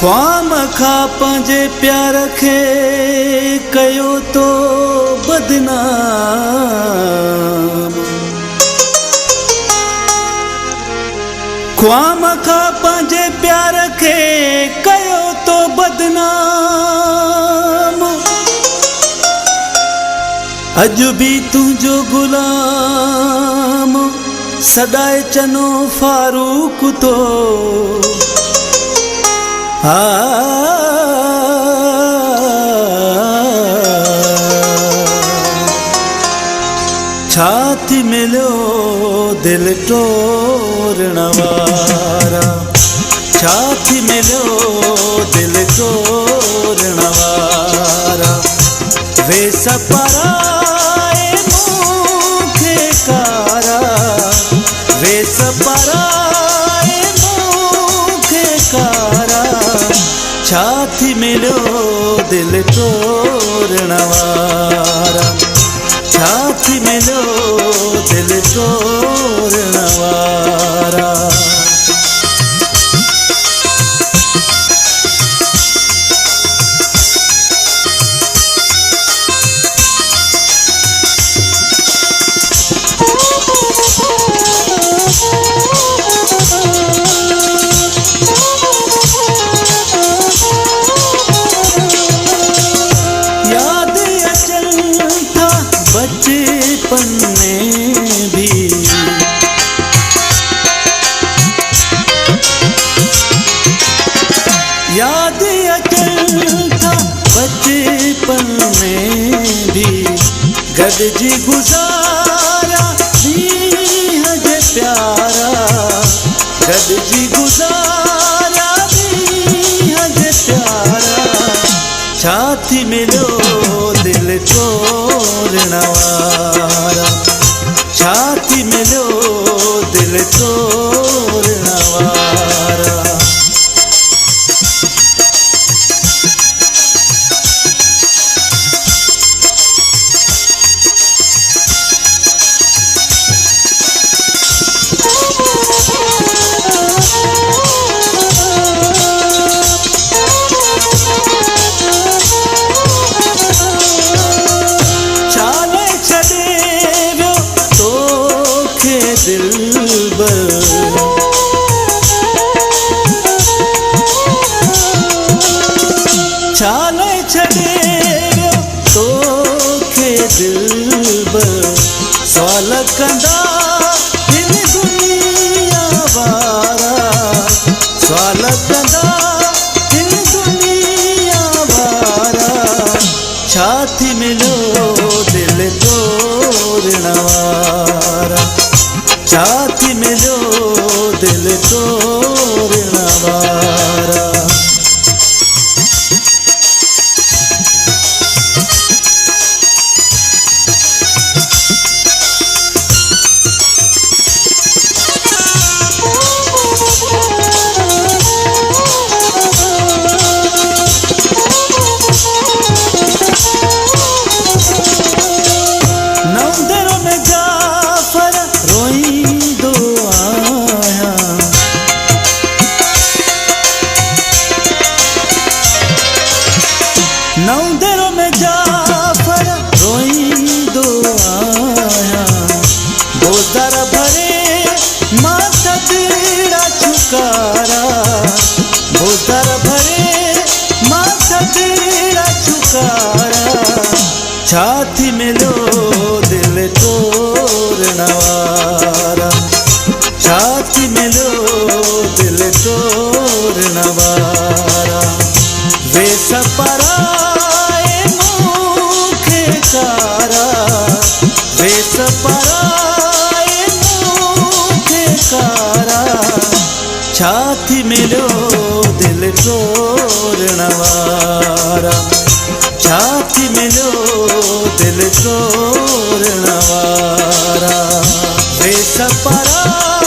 ख्वाम खा पंहिंजे प्यार खे कयो तो बदनाम। ख्वाम खा पंहिंजे प्यार खे कयो तो बदनाम। अज भी तुझो गुलाम सदाए चनो फारूक तो। छाती मिलो दिल तोड़ण वारा। छाती मिलो दिल तोड़ण वारा। वे सपराए मूंखे कारा। वे सपराए मूंखे कारा। छाती मिलो दिल तोड़ण वारा। छाती मिलो दिल तोड़ण वारा। बचपन में भी याद अचल था। बचपन में भी गॾिजी गुज़ारा ॾींहं जे प्यारा। गॾिजी गुज़ारा ॾींहं जे प्यारा। छाती मिलो दिल तोड़ण वारा। छाती मिलो दिल तोड़ण वारा। दिलबर छाले छॾे वियो तोखे दिलबर। सवाल कंदा हिन दुनिया वारा। सवाल कंदा हिन दुनिया वारा। छाती मिलो दिल तोड़ण वारा। छाती मिलो दिल तोड़ण वारा। नवंदर में जाफर रोईंदो आया। नवंदर में जाफर रोईंदो आया। बोदर भरे मां तदड़ा छुकारा। बोदर भरे मां तदड़ा छुकारा। छाती मिलो दिल तोड़ण वारा। छाती मिलो दिल तोड़ण वारा। वे सपराए मूंखे कारा। वे सपराए मूंखे कारा। छाती मिलो दिल तोड़ण वारा। छाती मिलो दिल तोड़ण वारा। वे सपराए